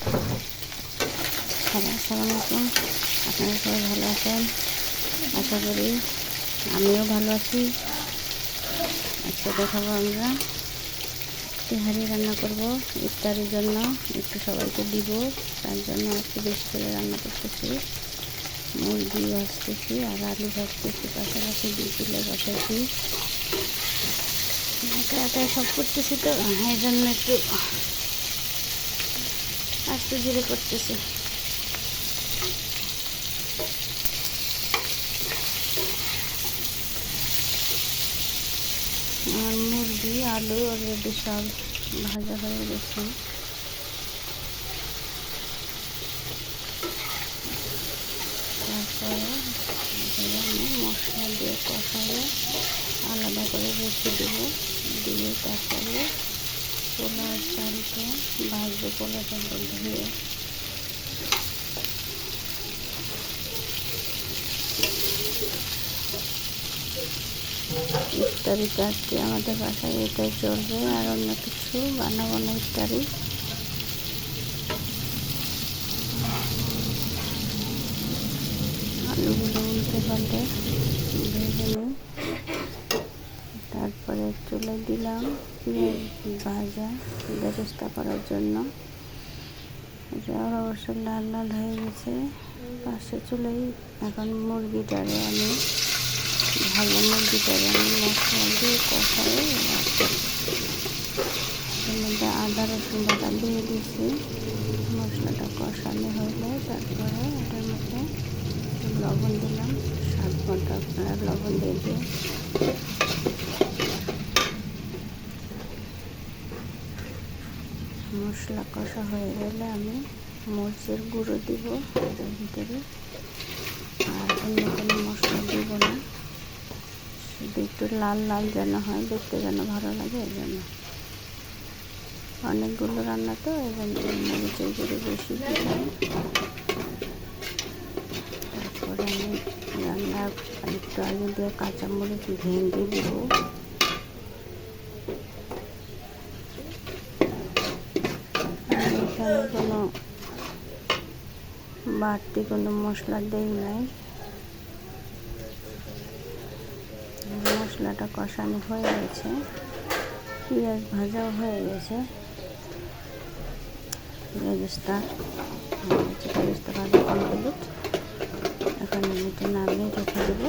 আসসালামু আলাইকুম। আপনারা সবাই ভালো আছেন আশা করি। আমিও ভালো আছি। আজকে দেখাবো আমরা তেহারি রান্না করব ইফতারের জন্য, একটু সবাইকে দিব, তার জন্য একটু বেশি করে রান্না করতেছি। মুরগি ভাজতেছি আর আলু ভাজতেছি, পাশাপাশি 2 কিলো বসাইছি। একা সব করতেছি তো, এই জন্য একটু আস্তে ধীরে করতেছি। আর মুরগি আলু অলরেডি সব ভাজা হয়ে গেছে। তারপরে আমি মশলা দিয়ে কষালে আলাদা করে রেখে দেবো, দিয়ে তারপরে পোলাও চালটা ভাজবো। পোলাও চালটা ধুয়ে ইফতারিতে আজকে আমাদের বাসায় এটাই চলবে, আর অন্য কিছু বানাবো না ইফতারি। আলুগুলো উল্টে পাল্টে ভেজে নিই। তারপরে চুলে দিলাম পেঁয়াজ ভাজা বেরেস্তা করার জন্য। এটা অবশ্য লাল লাল হয়ে গেছে। পাশে চুলেই এখন মুরগিটারে আমি মশলা দিয়ে কষাই। এর মধ্যে আদা রসুন বাটা দিয়ে দিয়েছি। মশলাটা কষানো হলে তারপরে এটার মধ্যে লবণ দিলাম, স্বাদ মতো আপনারা লবণ দিয়ে দিয়ে মশলা কষা হয়ে গেলে আমি মরিচের গুঁড়ো দিব এটার ভিতরে। আর অন্য কোনো মশলা দিব না, শুধু একটু লাল লাল যেন হয়, দেখতে যেন ভালো লাগে। এই জন্য অনেকগুলো রান্না তো, এই জন্য মরিচের গুঁড়ো বেশি দিলাম। তারপরে আমি রান্না একটু আগে দিয়ে কাঁচামরিচ ভেঙে দিব। এখানে কোনো বাড়তি কোনো মশলা দেই নাই। মশলাটা কষানো হয়ে গেছে, পেঁয়াজ ভাজাও হয়ে গেছে। বেরেস্তা ভাজা কমপ্লিট। এখন এটা নামিয়ে রেখে দেবো।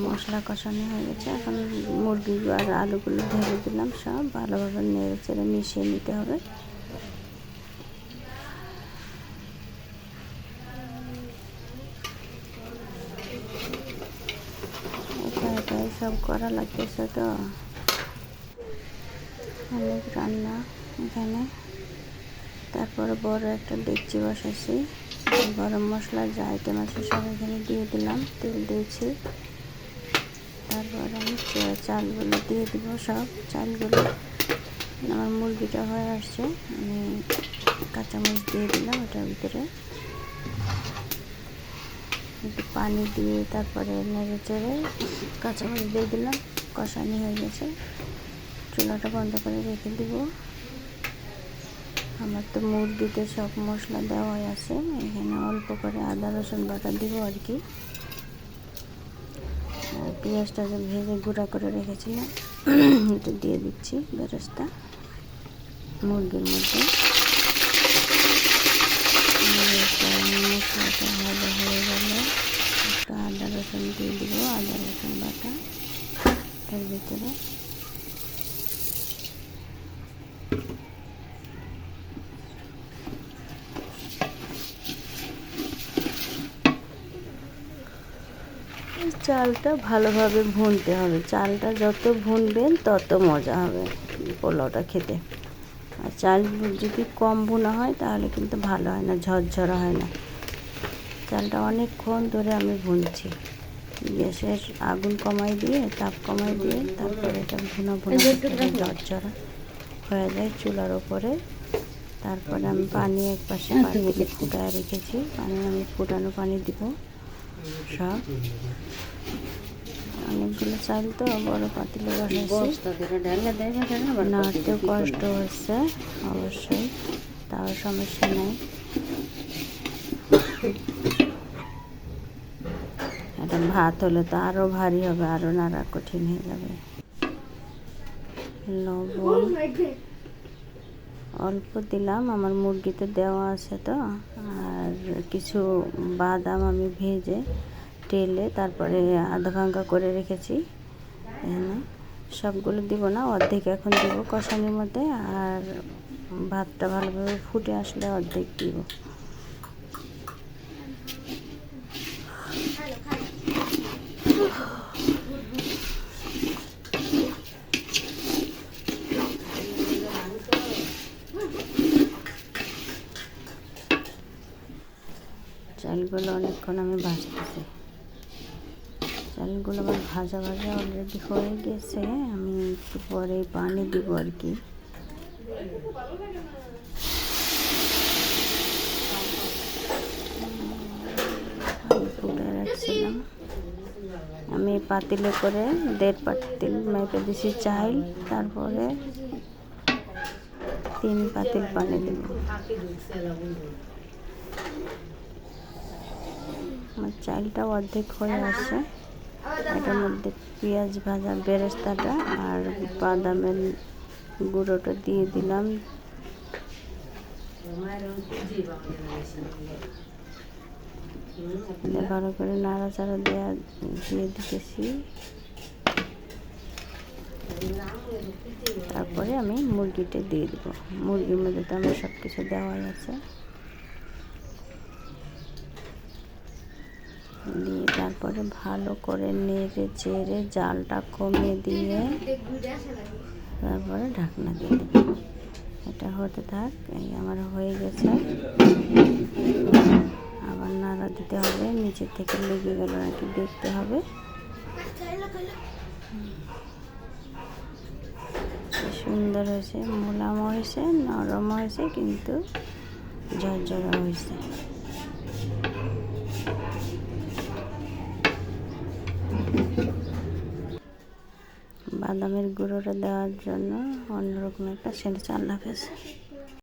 মশলা কষানো হয়ে গেছে। এখন মুরগি আর আলুগুলো ঢেলে দিলাম, সব ভালোভাবে নেড়ে চেড়ে মিশিয়ে নিতে হবে। এটাই সব করা লাগতেছে তো, অনেক রান্না এখানে। তারপরে বড় একটা ডেকচি বসাইছি, গরম মশলা যা আইটেম আছে সব এখানে দিয়ে দিলাম, তেল দিয়েছি। তারপর আমি চালগুলো দিয়ে দিব, সব চালগুলো। আমার মুরগিটা হয়ে আসছে, আমি কাঁচামরিচ দিয়ে দিলাম এটার ভিতরে, একটু পানি দিয়ে তারপরে নেড়ে চেড়ে কাঁচামরিচ দিয়ে দিলাম। কষানি হয়ে গেছে, চুলাটা বন্ধ করে রেখে দিব। আমার তো মুরগিতে সব মশলা দেওয়াই আছে, এখানে অল্প করে আদা রসুন বাটা দিব আর কি। আর পেঁয়াজটা যে ভেজে গুঁড়া করে রেখেছিলাম এটা দিয়ে দিচ্ছি বেরেস্তা মুরগির মধ্যে। মশলাটা ভালো হয়ে গেলে একটু আদা রসুন দিয়ে দিব, আদা রসুন বাটা এর ভিতরে। চালটা ভালোভাবে ভুনতে হবে, চালটা যত ভুনবেন তত মজা হবে পোলাওটা খেতে। আর চাল যদি কম ভুনা হয় তাহলে কিন্তু ভালো হয় না, ঝরঝরা হয় না। চালটা অনেকক্ষণ ধরে আমি ভুনছি, গ্যাসের আগুন কমাই দিয়ে, তাপ কমাই দিয়ে, তারপরে এটা ভুনা ঝরঝরা হয়ে যায় চুলার ওপরে। তারপরে আমি পানি এক পাশে পাতিলে ফুটায় রেখেছি, আমি ফুটানো পানি দিব সব। অনেকগুলো চাল তো বড় পাতিলে বসাইছি, নাড়তেও কষ্ট হচ্ছে অবশ্যই, তাও সমস্যা নেই। এটা ভাত হলে তো আরও ভারী হবে, আরও নাড়া কঠিন হয়ে যাবে। লবণ অল্প দিলাম, আমার মুরগিতে দেওয়া আছে তো। আর কিছু বাদাম আমি ভেজে তেলে তারপরে আধা ভাঙ্গা করে রেখেছি। এখানে সবগুলো দিব না, অর্ধেক এখন দিব কষানির মধ্যে, আর ভাতটা ভালোভাবে ফুটে আসলে অর্ধেক দিব। চালগুলো অনেকক্ষণ আমি ভাজতেছি, চালগুলো আমার ভাজা ভাজা অলরেডি হয়ে গেছে। আমি একটু পরে পানি দিব আর কি। ফুটে রাখছিলাম আমি পাতিলে করে 1.5 পাতিল মেপে দিছি চাল, তারপরে 3 পাতিল পানি দেব। আমার চালটা অর্ধেক হয়ে আসছে। এটার মধ্যে পেঁয়াজ ভাজা বেরেস্তাটা আর বাদামের গুঁড়োটা দিয়ে দিলাম। ভালো করে নাড়াচাড়া দিয়ে দিতেছি। তারপরে আমি মুরগিটা দিয়ে দেবো। মুরগির মধ্যে তো আমার সব কিছু দেওয়াই আছে। দিয়ে তারপরে ভালো করে নেড়ে চেড়ে জালটা কমিয়ে দিয়ে তারপরে ঢাকনা দিয়ে দেবো। এটা হতে থাক। এই আমার হয়ে গেছে, আবার নাড়া দিতে হবে, নিচের থেকে লেগে গেল নাকি দেখতে হবে। সুন্দর হয়েছে, মোলাম হয়েছে, নরম হয়েছে, কিন্তু ঝরঝরা হয়েছে। বাদামের গুঁড়োটা দেওয়ার জন্য অন্যরকম একটা সেন্ট। আল্লাহ হাফেজ।